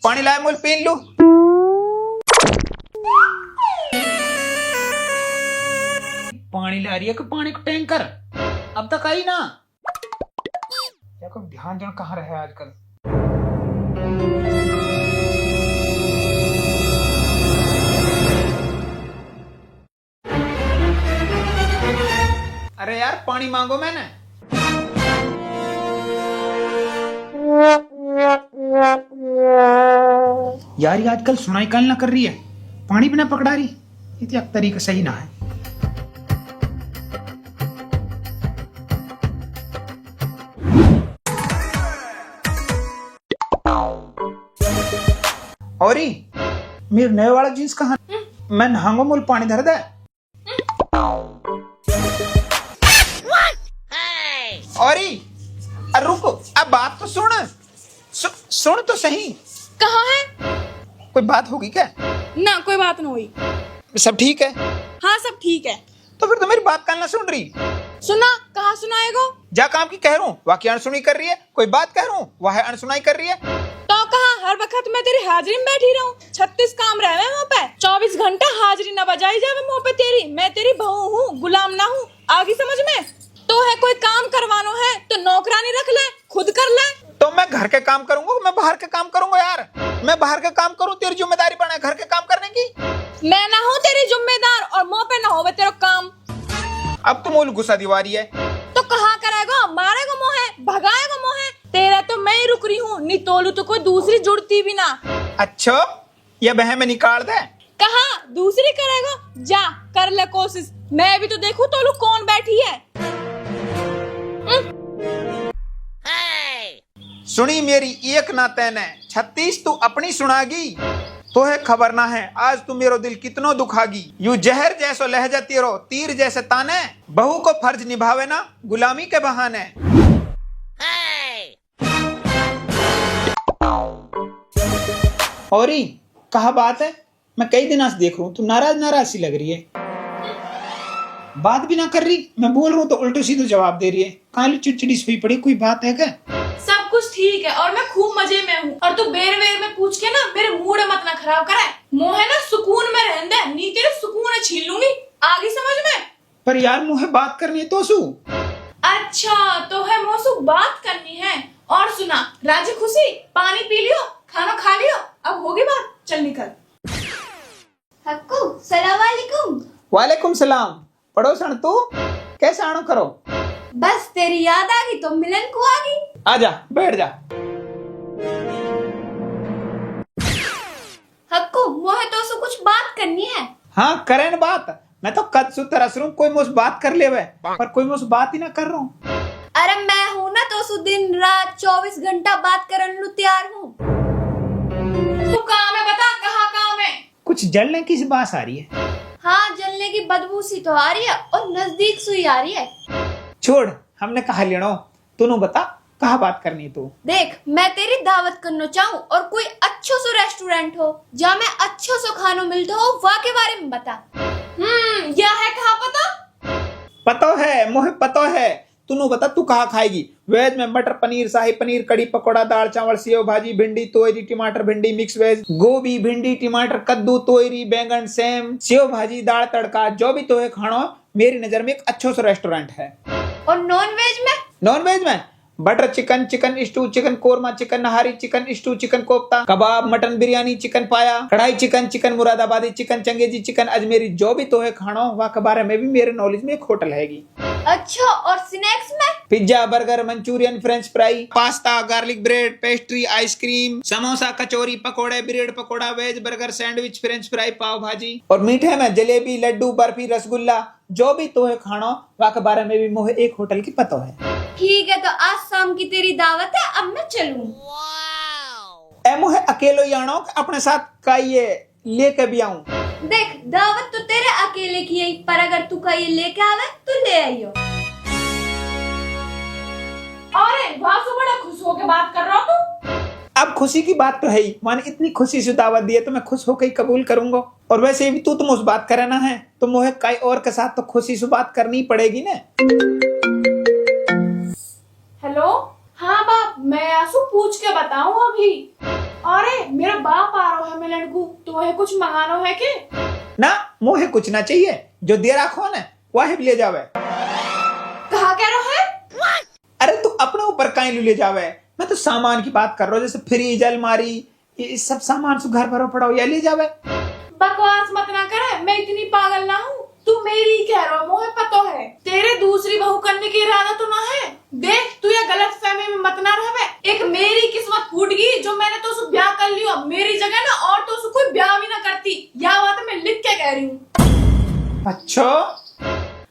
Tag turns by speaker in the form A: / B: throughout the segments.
A: पानी लाए मुल पीन लू। पानी ला रही है कि पानी का टैंकर अब तक आई ना। या कोई ध्यान जन कहाँ रहे आजकल। अरे यार पानी मांगो मैंने। यार ये आजकल सुनाई काल ना कर रही है, पानी भी ना पकड़ा रही। ये तो एक तरीका सही ना है। और मेरे नए वाला जींस कहाँ? मैं नहांगो मुल पानी धर दे। और रुको, अब बात तो सुन। सुन तो सही।
B: कहाँ है?
A: कोई बात होगी क्या?
B: ना कोई बात नहीं हुई।
A: सब ठीक है?
B: हाँ सब ठीक है।
A: तो फिर तो मेरी बात काल ना सुन रही।
B: सुना कहाँ सुनाएगो?
A: जा काम की कह रहा हूँ वाकई अनसुनी कर रही है। कोई बात कह रहा हूँ वह अनसुनाई कर रही है।
B: तो कहा हर वक्त मैं तेरी हाजिरी में बैठी रहूं? 36 काम रहे मुँह पे, 24 घंटा हाजिरी न बजाई जावे मुँह पे तेरी। मैं तेरी बहू हूँ, गुलाम ना हूँ। आगे समझ में? तो है कोई काम करवानो है तो नौकरानी रख ले, खुद कर ले।
A: तो मैं घर के काम करूंगा, मैं बाहर के काम करूंगा यार। मैं बाहर के काम करूं, तेरी जिम्मेदारी बना है घर के काम करने की।
B: मैं ना हूँ तेरी जिम्मेदार और मुँह पे ना हो तेरा काम।
A: अब तो मूल गुस्सा दीवारी है।
B: तो कहाँ करेगा? मारेगा मुँह है, भगाएगा मुँह है। तेरा तो मैं ही रुक रही हूँ, नहीं तोलू तो कोई दूसरी जुड़ती भी ना।
A: अच्छा ये बहन में निकाल दे।
B: कहाँ दूसरी करेगा? जा कर ले कोशिश, मैं भी तो देखूं तोलू कौन बैठी है।
A: सुनी मेरी एक ना तैने 36 तू अपनी सुनागी। तो है खबर ना है आज तू मेरो दिल कितनो दुखागी। यू जहर जैसो लहजा तेरो तीर जैसे ताने, बहू को फर्ज निभावे ना गुलामी के बहाने। और कहा बात है? मैं कई दिनों से देख रहा हूँ तू नाराज सी लग रही है। बात भी ना कर रही, मैं बोल रहा हूँ तो उल्टो सीधे जवाब दे रही है। काली चिड़चिड़ी हुई पड़ी, कोई बात है क्या?
B: सब कुछ ठीक है और मैं खूब मजे में हूँ। और तू बेर बेर में पूछ के ना मेरे मूड मत ना खराब करे। मोहे ना सुकून में रहने दे, नहीं तेरे सुकून छीन लूंगी। आगे समझ में?
A: पर यार मुझे बात करनी है तो सु।
B: अच्छा तो है मोसू बात करनी है। और सुना राजी खुशी, पानी पी लियो, खाना खा लियो, अब होगी बात, चल निकल। हक्कू सलाम वालेकुम।
A: वालेकुम सलाम। पड़ोसन तू कैसे आनो करो?
B: बस तेरी याद आ गई तो मिलन को आ गई।
A: आजा बैठ जा।
B: हक्कू मोहे तो सु कुछ बात करनी है।
A: हाँ करें न बात। मैं तो कद सु तरस रहा हूँ कोई मुझसे बात कर ले वे, पर कोई मुझसे बात ही ना कर रहा हूँ।
B: अरे मैं हूँ ना तो सु दिन रात 24 घंटा बात करने लू तैयार हूँ। तू काम है बता, कहाँ काम है?
A: कुछ जलने की सी बात आ रही है।
B: हाँ जलने की बदबू सी तो आ रही है और नजदीक सुई आ रही है।
A: छोड़ हमने कहा लेनो, तूने बता कहाँ बात करनी तू?
B: देख मैं तेरी दावत करना चाहूँ और कोई अच्छो सो रेस्टोरेंट हो जहाँ में अच्छो सो खानो मिलता हो, वहाँ के बारे में बता। यह है कहाँ पता?
A: पतो है मुझे पतो है। तूने बता तू कहाँ खाएगी? वेज में मटर पनीर, शाही पनीर, कड़ी पकौड़ा, दाल चावल, सेव भाजी, भिंडी तोरी, टमाटर भिंडी मिक्स वेज, गोभी भिंडी टमाटर कद्दू तोरी बैंगन सेम, सेव भाजी दाल तड़का, जो भी तो है खाना मेरी नजर में एक अच्छो सा रेस्टोरेंट है।
B: और नॉन वेज में?
A: नॉन वेज में butter chicken, chicken stew, chicken korma, chicken nihari, chicken stew, chicken kofta, kebab, mutton biryani, chicken paya, kadai chicken, chicken Moradabadi, chicken Changezi, chicken Ajmeri, जो भी तो है खाना वहाँ के बारे में भी मेरे नॉलेज में एक होटल हैगी।
B: अच्छा और स्नैक्स में?
A: Pizza, burger, Manchurian, French fry, pasta, garlic bread, pastry, ice cream, samosa, kachori, पकोड़े, bread pakora, veg burger, sandwich, French fry, pav bhaji. और मीठे में जलेबी, लड्डू, बर्फी, रसगुल्ला, जो भी तो है खाना वहाँ के बारे में भी मुझे एक होटल की पता है।
B: ठीक है तो आज शाम की तेरी दावत है, अब मैं चलूं।
A: ए मुझे अकेलो ही आना अपने साथ का ये लेके भी आऊं?
B: देख दावत तो तेरे अकेले की है, पर अगर तू का ये लेके आवे तो ले आइयो। अरे वहाँ से बड़ा खुश होके बात कर रहा हूँ तू।
A: अब खुशी की बात तो है ही, मैंने इतनी खुशी से दावत दी है तो मैं खुश होकर ही कबूल करूंगा। और वैसे भी तू मुझसे बात करना है तो मुझे कई और के साथ तो खुशी से बात करनी पड़ेगी ना।
B: हेलो हाँ बाप, मैं आंसू पूछ के बताऊं अभी। अरे मेरा बाप आ रहा है मिलन को, तो है कुछ मंगाना है के?
A: ना मोहे कुछ ना चाहिए, जो दे रखो ना वह ले जावे।
B: कहा कह रहा है?
A: अरे तू अपने ऊपर कहीं ले जावे, मैं तो सामान की बात कर रहा हूँ, जैसे फ्रिज अलमारी ये सब सामान से घर भरो पड़ा हो या ले जावे।
B: बकवास मत ना करे, मैं इतनी पागल ना हूँ। तू मेरी कह रहा हो, मुझे पता है तेरे दूसरी बहू करने की इरादा तो ना है। देख तू ये गलत फहमी में मत ना रहे। एक मेरी किस्मत फूट गई जो मैंने तो उसको ब्याह कर लियो, मेरी जगह ना और तो उसको कोई ब्याह भी ना करती। यह बात मैं लिख के कह रही हूँ।
A: अच्छा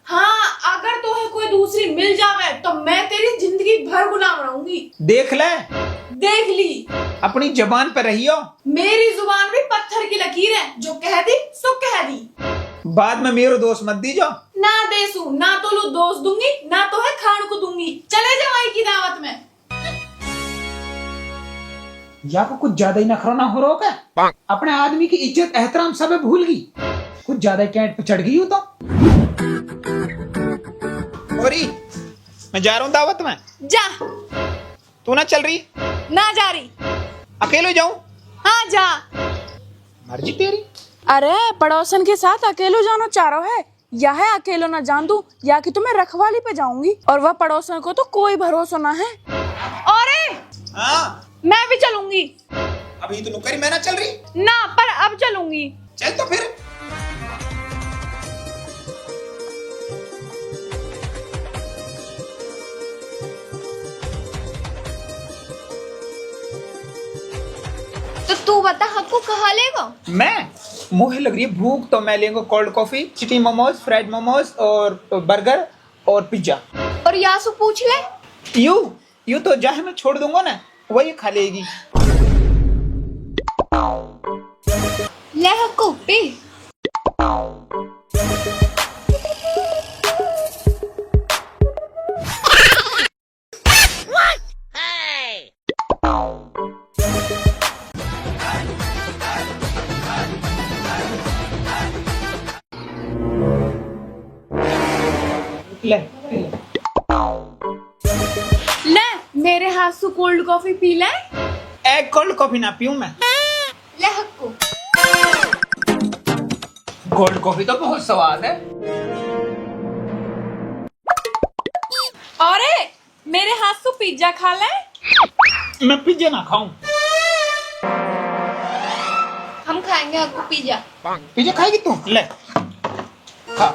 B: हाँ, अगर तो है कोई दूसरी मिल जावे तो मैं तेरी जिंदगी भर गुलाम रहूंगी।
A: देख ले,
B: देख ली,
A: अपनी जबान पर रहियो।
B: मेरी जुबान भी पत्थर की लकीर है, जो कह दी सो कह दी।
A: बाद में मेरे दोस्त मत दीजो।
B: ना देसू, ना तो लो दोस्त दूंगी, ना तो है खान को दूंगी। चले जवाई की दावत में।
A: या को कुछ ज्यादा ही नखरा ना हो रहा क्या? अपने आदमी की इज्जत एहतराम सब भूल गई, कुछ ज्यादा कैंट पे चढ़ गई हो तो। औरी मैं जा रहा हूँ दावत में।
B: जा।
A: तू ना चल रही?
B: ना जा रही।
A: अकेले जाऊं?
B: हाँ जा।
A: मर्जी तेरी।
B: अरे पड़ोसन के साथ अकेले जाना चाह रहा है, या है अकेले ना जान दूं, या कि तुम्हें रखवाली पे जाऊंगी, और वह पड़ोसन को तो कोई भरोसा ना है। अरे
A: हाँ
B: मैं भी चलूंगी।
A: अभी तो नुकरी मैं ना चल रही
B: ना, पर अब चलूंगी।
A: चल तो फिर।
B: तो तू बता हमको कहाँ लेगा?
A: मैं मुझे लग रही है भूख, तो मैं लेंगे कोल्ड कॉफी, चिटी मोमोज, फ्राइड मोमोज और बर्गर और पिज्जा।
B: और यासु पूछ ले।
A: यू तो जहाँ मैं छोड़ दूंगा ना वही खा लेगी।
B: ले हक्कू पी।
A: ले
B: ले मेरे हाथ से कोल्ड कॉफी पी ले।
A: एक कोल्ड कॉफी ना पीऊं मैं।
B: ले हक्कू।
A: कोल्ड कॉफी तो बहुत स्वाद है।
B: अरे मेरे हाथ से पिज्जा खा ले।
A: मैं पिज्जा ना खाऊं।
B: हम खाएंगे हक्कू पिज्जा।
A: पिज्जा खाएगी तू? ले खा।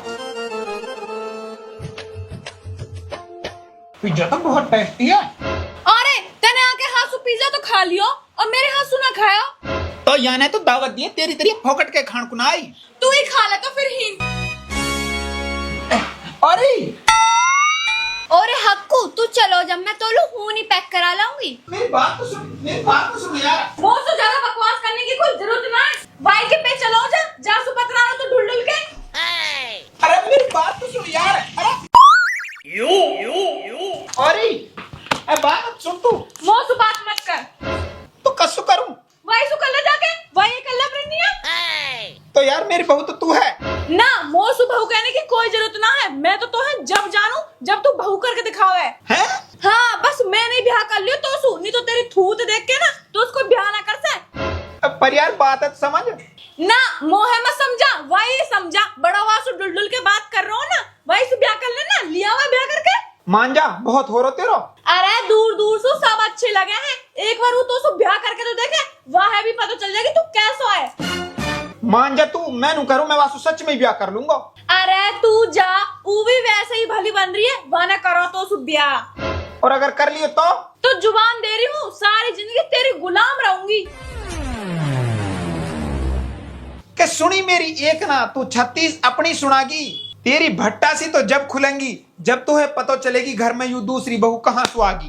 A: पिज्जा तो बहुत टेस्टी है।
B: अरे तने आके हाथ से पिज्जा तो खा लियो और मेरे हाथ से ना खाया।
A: तो याने तो दावत दी तेरी तेरी फोकट के खान को आई।
B: तू ही खा ले तो फिर ही।
A: अरे
B: अरे हक्कू तू चलो, जब मैं तोलू हूं नहीं पैक करा लाऊंगी।
A: मेरी बात तो सुन यार।
B: बहुत तो ज्यादा बकवास करने की कोई जरूरत ना है। बाइक पे चलो, जा सुपत्रा तो ढुल ढुल के।
A: अरे मेरी बात तो सुन यार। अरे अरे बात सुन तू।
B: मोसु बात मत कर।
A: तो कसु करूं?
B: वही सु कर ले जाके, वही कल्ला प्रेमिया।
A: तो यार मेरी बहू तो तू है
B: ना, मोसु बहू कहने की कोई जरूरत ना है। मैं तो है जब जानू जब तू बहू करके दिखावे।
A: हैं?
B: हाँ बस मैं नहीं ब्याह कर लियो तो सु, नहीं तो तेरी थूत देख के ना तो उसको ब्याह ना कर से।
A: पर यार बात है समझ
B: ना, मोहे मत समझा, वही समझा। बड़ा वासु डुल के बात कर रहा हूँ ना, वही से ब्याह कर लेना। लिया हुआ ब्याह करके
A: मान जा, बहुत हो रो तेरो।
B: अरे दूर दूर से सब अच्छे लगे हैं, एक बार वो तो उसको ब्याह करके तो देखे, वह भी पता चल जाएगी तू कैसा है।
A: मान जा तू, मैं नू करूं, मैं वासु सच में ब्याह कर लूंगा।
B: अरे तू जा, वो भी वैसे ही भली बन रही है, वह ना करो तो उसको ब्याह।
A: और अगर कर लियो तो
B: जुबान दे रही हूँ, सारी जिंदगी तेरी गुलाम रहूंगी।
A: के सुनी मेरी एक ना, तू 36 अपनी सुनागी। तेरी भट्टा सी तो जब खुलेंगी जब तो है पता चलेगी घर में यूं दूसरी बहू कहां सुहागी।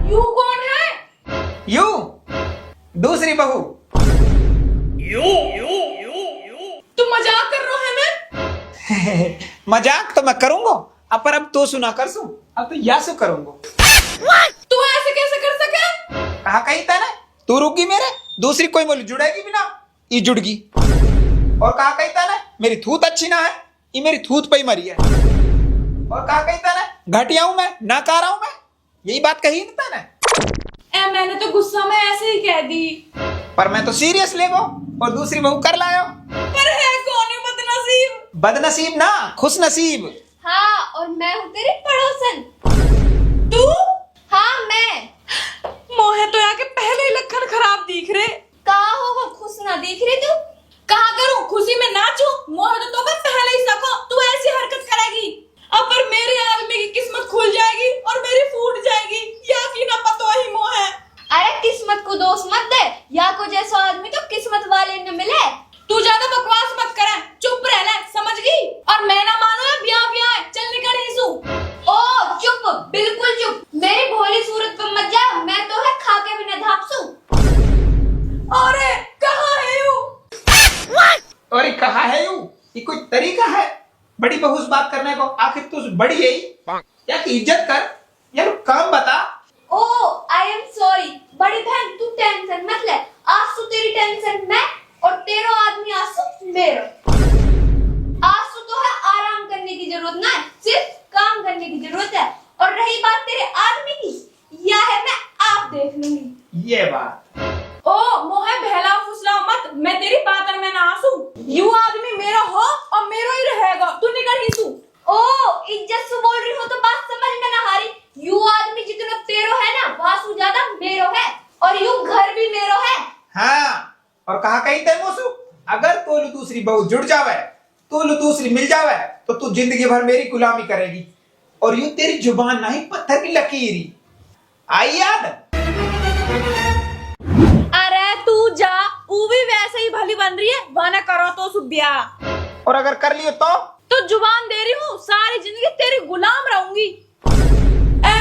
B: यू कौन है?
A: यू दूसरी बहू।
B: तुम मजाक कर रहे हैं?
A: मजाक तो मैं करूंगा, पर अब तो सुना कर सू, अब तो यासु करूंगा।
B: तू ऐसे कैसे कर सके?
A: कहा कही था ना, तू रुकी मेरे, दूसरी कोई मोली जुड़ेगी भी ना, ये जुड़गी। और कहा कही था ना, मेरी थूत अच्छी ना है, ये मेरी थूत पे ही मरी है। और कहा कही था ना घटिया हूं मैं, नाकारा हूं मैं, यही बात कही नहीं था ना।
B: मैंने तो गुस्सा में ऐसे ही कह दी।
A: पर मैं तो सीरियस ले गो और दूसरी बहू कर लायो।
B: पर है कौन है बदनसीब?
A: बदनसीब ना, खुश नसीब।
C: हाँ, और मैं हूँ तेरी पड़ोसन।
B: तू?
C: हाँ, मैं।
B: मोहे तो यहाँ के पहले ही लक्षण खराब दिख रहे।
C: कहा हो वो खुश ना दिख रही तू?
B: कहा करूं खुशी में नाचूं? मोहे तो मैं पहले ही सको तू ऐसी हरकत करेगी। अब पर मेरे आदमी की किस्मत खुल जाएगी और मेरी फूट जाएगी, या कि ना पतो ही मोहे।
C: अरे किस्मत को दोष मत दे, या को जैसा आदमी तो किस्मत वाले न मिले।
B: तू ज्यादा बकवास मत करे, चुप रह ले, समझ गई? और मैं ना मानो ब्याह है, चल निकल इसू।
C: ओ चुप, बिल्कुल चुप। मेरी भोली सूरत पर मत जा, मैं तो है खा के बिना धापसू।
B: अरे कहाँ है यू?
A: अरे कहा है यू? ये कोई तरीका है बड़ी बहू से बात करने को? आखिर तू बड़ी है ही, या कि इज्जत कर यार, काम बता।
C: ओ आई एम सॉरी बड़ी बहन, तू टेंशन मत ले। आज तो तेरी टेंशन मैं और तेरा आदमी आंसू मेरा। आंसू तो है आराम करने की जरूरत ना है, सिर्फ काम करने की जरूरत है। और रही बात तेरे आदमी की, यह है मैं आप देख लूंगी।
A: ये बात।
B: ओ मोहे बहला फुसलाओ मत, मैं तेरी बात में ना आंसू। यू आदमी मेरा हो और मेरा ही रहेगा, तू निकल इसू।
C: ओ इज्जत से बोल रही हो तो बात समझ में ना हारी। यू आदमी जितना तेरो है ना, वासु ज्यादा मेरो है, और यू घर भी मेरो है।
A: हाँ, और कहा कही थे मोसू, अगर तोलू दूसरी बहू जुड़ जावे, तोलू दूसरी मिल जावे, तो तू जिंदगी भर मेरी गुलामी करेगी। और यूं तेरी जुबान नहीं पत्थर की लकीरी। आई याद?
B: अरे तू जा, वो भी वैसे ही भली बन रही है, वाना करो तो सुब्या।
A: और अगर कर लियो
B: तो जुबान दे रही हूँ, सारी जिंदगी तेरी गुलाम रहूंगी।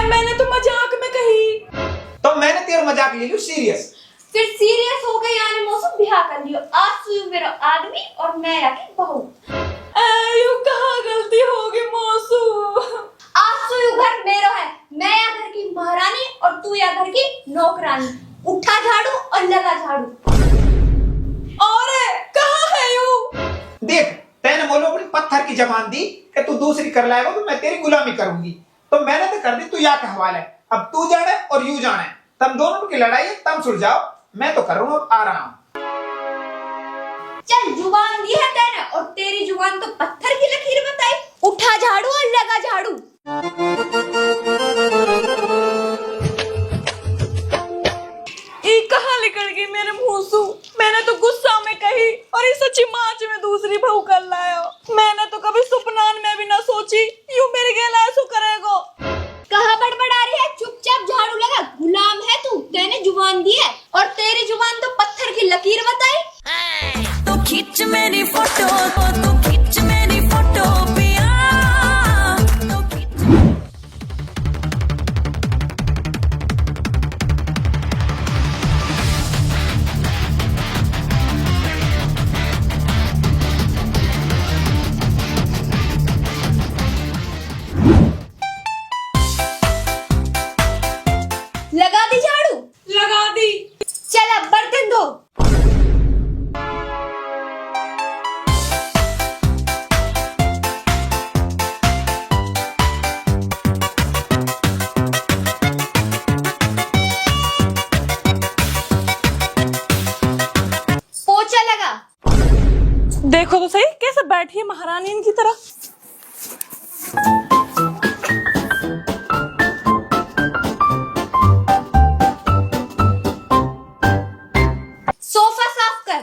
B: मैंने तो मजाक में कही।
A: तो मैंने तेरा मजाक ले लियो सीरियस।
C: फिर सीरियस हो गई यानी मौसम ब्याह कर लियो। आज तू मेरा आदमी और मैं आके बहू।
B: यू कहाँ गलती होगी मौसू?
C: आज तो यू घर मेरा है, मैं या घर की महारानी और तू या घर की नौकरानी। उठा झाड़ू और लगा झाड़ू।
B: और कहाँ है यू?
A: देख, तैने बोलो अपनी पत्थर की जबान दी कि तू दूसरी कर लाएगा तो मैं तेरी गुलामी करूंगी, तो मैंने तो कर दी, तू या का हवाला है। अब तू जाने और यू जाने, तम दोनों की लड़ाई है, तम सुलझाओ। मैं तो कर रहा हूँ आराम।
C: चल जुबान दी है तेने, और तेरी जुबान तो पत्थर की लकीर बताई। उठा झाड़ू और लगा झाड़ू।
B: ये कहाँ निकल गई मेरे मुंह से? मैंने तो गुस्सा में कही और इस सच्ची माच में दूसरी बहू कर लाया। मैंने तो कभी सुपनान में भी ना सोची यूं मेरे गेला ऐसो करेगो।
C: कहाँ बड़बड़ा रही है? चुपचाप झाड़ू लगा, गुलाम है तू। तेने जुबान दी है और तेरी जुबान तो पत्थर की लकीर बताई।
D: तो खींच मेरी फोटो, तो खींच मेरी फोटो पिया, तो खींच।
C: लगा दी झाड़ू?
B: लगा दी।
C: चल अब बर्तन धो। पोछा लगा।
B: देखो तो सही कैसे बैठी है महारानी इनकी तरह।
C: सोफा साफ कर।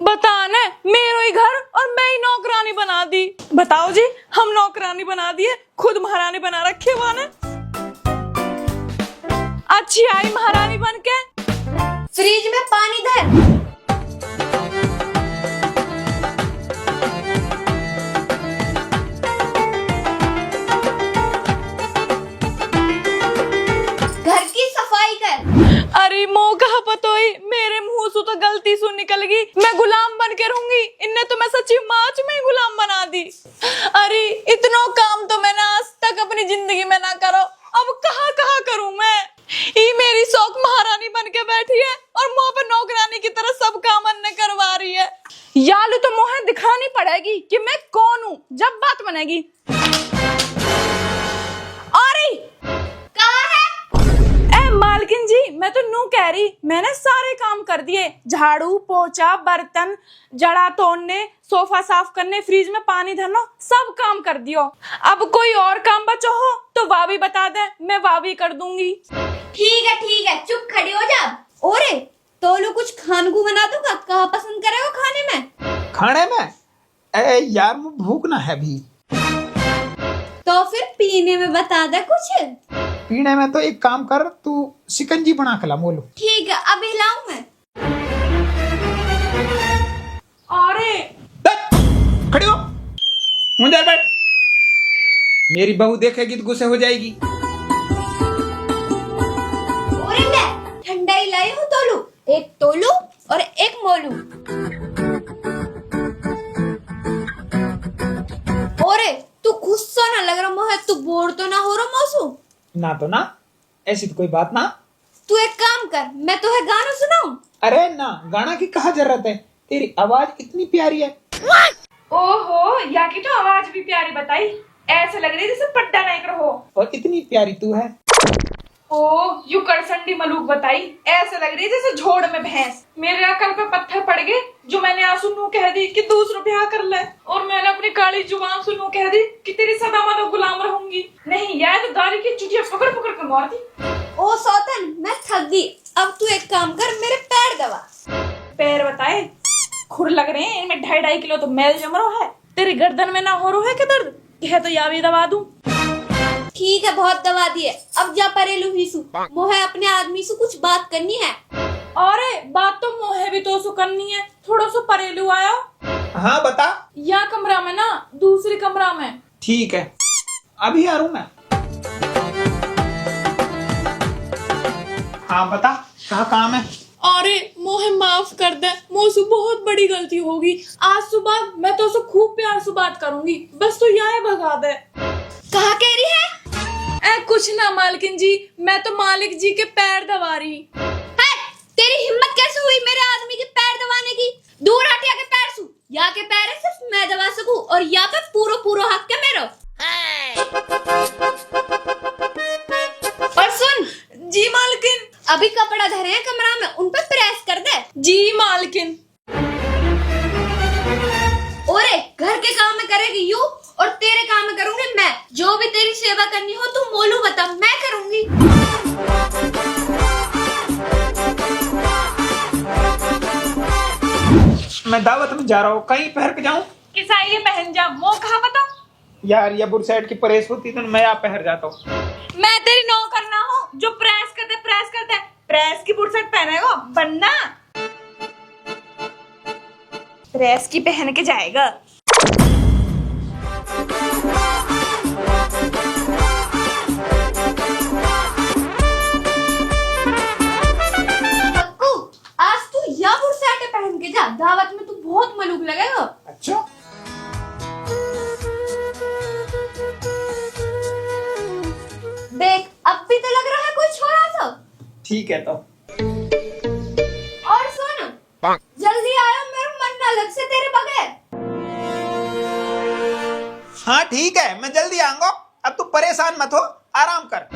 B: बताने मेरो ही घर और मैं ही नौकरानी बना दी। बताओ जी, हम नौकरानी बना दिए, खुद महारानी बना रखी है ने। अच्छी आई महारानी बन के।
C: फ्रिज में पानी धर। घर की सफाई कर।
B: अरे मोह कहा पतोई, मेरे मुंह से तो गलती सु निकल गई। मैं गुलाम बन के रहूंगी, इनने तो मैं सच्ची माच में ही गुलाम बना दी। अरे इतना काम तो मैंने आज तक अपनी जिंदगी में ना करो, अब कहाँ कहाँ करूं मैं। ये मेरी शौक महारानी बन के बैठी है और मुंह पर नौकरानी की तरह सब काम अन्य करवा रही है। यालू तो मुझे दिखानी पड़ेगी कि मैं कौन हूँ जब बात बनेगी। अरे
C: कहाँ है?
B: ए मालकिन जी, मैं तो नू कह रही, मैंने सारे काम कर दिए, झाड़ू पोछा बर्तन जड़ा तोड़ने सोफा साफ करने फ्रिज में पानी धरना सब काम कर दियो। अब कोई और काम बचो हो तो वाह भी बता दे, मैं वाह भी कर दूंगी।
C: ठीक है चुप खड़ी हो जा। ओरे तोलू कुछ खान को बना दूंगा, कहाँ पसंद करे हो खाने में?
A: खाने में यार वो भूख ना है अभी।
C: तो फिर पीने में बता दे कुछ।
A: पीने में तो एक काम कर, तू शिकंजी बना के ला मोलू।
C: ठीक है अभी लाऊं मैं।
B: अरे
A: खड़ी हो, मुझे बैठ। मेरी बहू देखेगी तो गुस्से हो जाएगी।
C: ओरे ले ठंडा ही लाई हूँ तोलू, एक तोलू और एक मोलू। ओरे तू गुस्सा ना लग रहा मोहे, तू बोर तो ना हो रहा मौसू?
A: ना तो ना, ऐसी तो कोई बात ना।
C: तू एक काम कर, मैं तुम्हें गाना सुनाऊं?
A: अरे ना, गाना की कहाँ जरूरत है, तेरी आवाज इतनी प्यारी है।
B: ओहो, या की तो आवाज भी प्यारी बताई, ऐसे लग रही जैसे पट्टा नहीं रहो।
A: और इतनी प्यारी तू है।
B: ओ यू करसंडी मलूक बताई, ऐसे लग रही जैसे झोड़ में भैंस। मेरे अकल पे पत्थर पड़ गए जो मैंने आंसू नू कह दी कि दूसरा ब्याह कर ले, और मैंने अपनी काली जुबान से नू कह दी कि तेरी सदा मदा गुलाम रहूंगी। नहीं यार, तो गाड़ी की चुटिया पकड़ पकड़ के मार दी।
C: ओ सौतन मैं थक गई, अब तू एक काम कर, मेरे पैर दबा।
B: पैर बताए खुर लग रहे हैं, इनमें 2.5 किलो तो मैल जम रहा है। तेरी गर्दन में ना हो रहा है क्या दर्द? कह तो या भी दबा दूं।
C: ठीक है बहुत दबा दिए, अब जा परेलू ही सु मोहे अपने आदमी से कुछ बात करनी है।
B: अरे बात तो मोहे भी तो सु करनी है, थोड़ा सा परेलू आया।
A: हाँ बता।
B: या कमरा में ना, दूसरी कमरा में।
A: ठीक है अभी आ रहा हूँ मैं। हाँ बता, कहाँ काम है?
B: अरे मोहे माफ कर दे, मोसु बहुत बड़ी गलती होगी। आज सुबह मैं तो उसे खूब प्यार से बात करूंगी, बस तो यहाँ भगा दे।
C: कहा कह रही है?
B: कुछ ना मालकिन जी, मैं तो मालिक जी के पैर दबा रही।
C: तेरी हिम्मत कैसे हुई मेरे आदमी के पैर दबाने की? दूर हटिया के पैर सु, या के पैर है सिर्फ मैं दबा सकूं, और या पे पूरो पूरो हक के मेरो। और सुन
B: जी मालकिन।
C: अभी कपड़ा धरे हैं कमरा में, उन पे प्रेस कर दे।
B: जी मालकिन।
C: ओरे घर के काम में करेगी यू, और तेरे काम में करूंगी मैं। जो भी तेरी सेवा करनी हो तू मोलू बता, मैं करूंगी।
A: मैं दावत में जा रहा हूँ, कहीं पहन के जाऊँ?
B: किसाई पहन जा, मो कहा बता।
A: यार ये बुरसैट की प्रेस होती तो मैं यहाँ पहन जाता हूँ।
B: मैं तेरी नौकर ना हूँ जो प्रेस करते प्रेस की बुरसट पहनेगा बनना। प्रेस की पहन के जाएगा।
C: पक्कू आज तू या बुरसाटे पहन के जा, दावत में तू बहुत मलूक लगेगा।
A: अच्छा
C: देख अब भी तो लग रहा है कोई छोरा सा।
A: ठीक है तो।
C: और सुन जल्दी आयो, मेरा मन ना लग से तेरे बगैर।
A: हाँ ठीक है, मैं जल्दी आऊंगा। अब तू परेशान मत हो, आराम कर।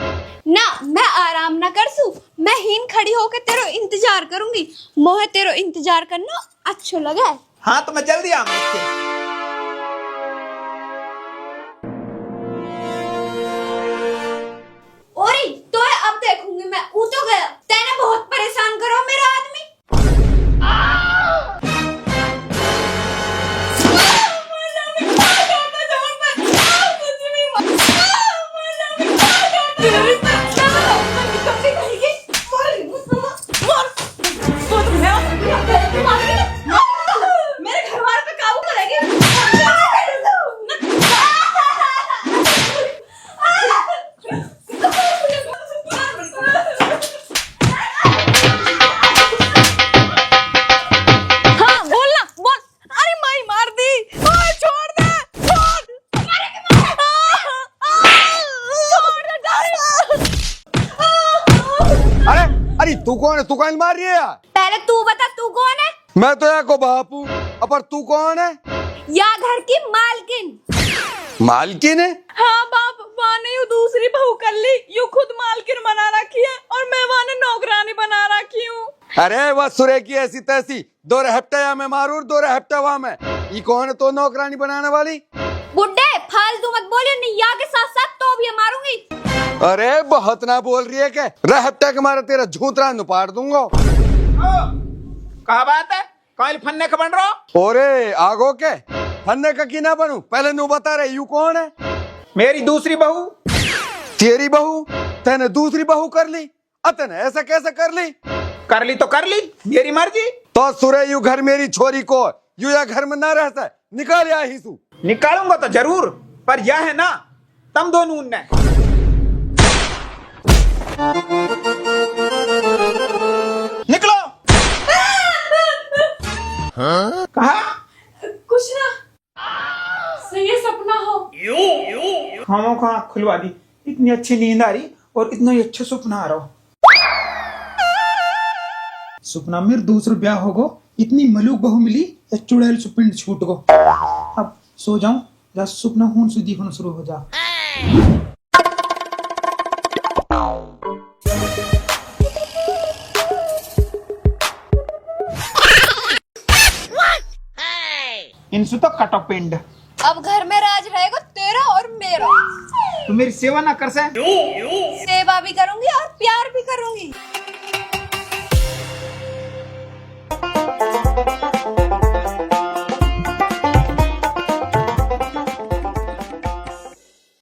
C: ना मैं आराम ना कर सू, मैं हीन खड़ी होकर तेरो इंतजार करूंगी। मोहे तेरो इंतजार करना अच्छा लगा।
A: हाँ तो मैं जल्दी आऊंगा।
C: ओरी तो है, अब देखूंगी मैं। ऊ तो गया, तेने बहुत परेशान करो मेरा आदमी।
B: मेरे घर वाले पे काबू करेगी। हाँ बोलना बोल। अरे माई मार दी, छोड़ दे, छोड़
E: अरे अरे तू कौन है? तू कौन मार रही है यार?
C: पहले तू बता तू कौन है?
E: मैं तो यहाँ को बाप हूँ, पर तू कौन है?
C: या घर की मालकिन।
E: मालकिन है?
B: हाँ बाप, वहाँ ने यू दूसरी बहू कर ली, यू खुद मालकिन बना रखी है और मैं वहाँ ने नौकरानी बना रखी हूँ।
E: अरे वह सुरे की ऐसी तैसी, दो रहप्टा या मैं मारू, दो रहप्टा वहाँ में। ये कौन है तो नौकरानी बनाने वाली?
C: बुड्ढे फालतू मत बोलियो, नहीं या के साथ साथ तो भी मारूंगी।
E: अरे बहुत ना बोल रही है के, रहप्टा के मारे तेरा झूतरा नुपाड़ दूंगा।
A: कहा बात है, कल फन्ने का बन रहा?
E: ओरे आगो के फन्ने का की ना बनू, पहले नु बता रहे यू कौन है?
A: मेरी दूसरी बहू।
E: तेरी बहू? तेने दूसरी बहू कर ली? अतने ऐसा कैसे कर ली?
A: कर ली तो कर ली, मेरी मर्जी।
E: तो सुरे यू घर मेरी छोरी को, यू या घर में ना रहता, निकाल या ही सू।
A: निकालूंगा तो जरूर, पर यह है ना, तम दोनों ने। निकलो। कहा?
B: कुछ ना, सही है, सपना हो।
A: हम को आँख खुलवा दी, इतनी अच्छी नींद आ रही और इतना ही अच्छा सपना आ रहा हो। सपना मेरे दूसरा ब्याह होगो, इतनी मलूक बहू मिली या चुड़ैल सुपिंड छूट गो। अब सो जाऊं या सपना हूं से दिखना शुरू हो जा। इनसे तो कटो पिंड।
C: अब घर में राज रहेगा तेरा और मेरा।
A: तू मेरी सेवा ना कर से?
C: सेवा भी करूंगी और प्यार भी करूंगी।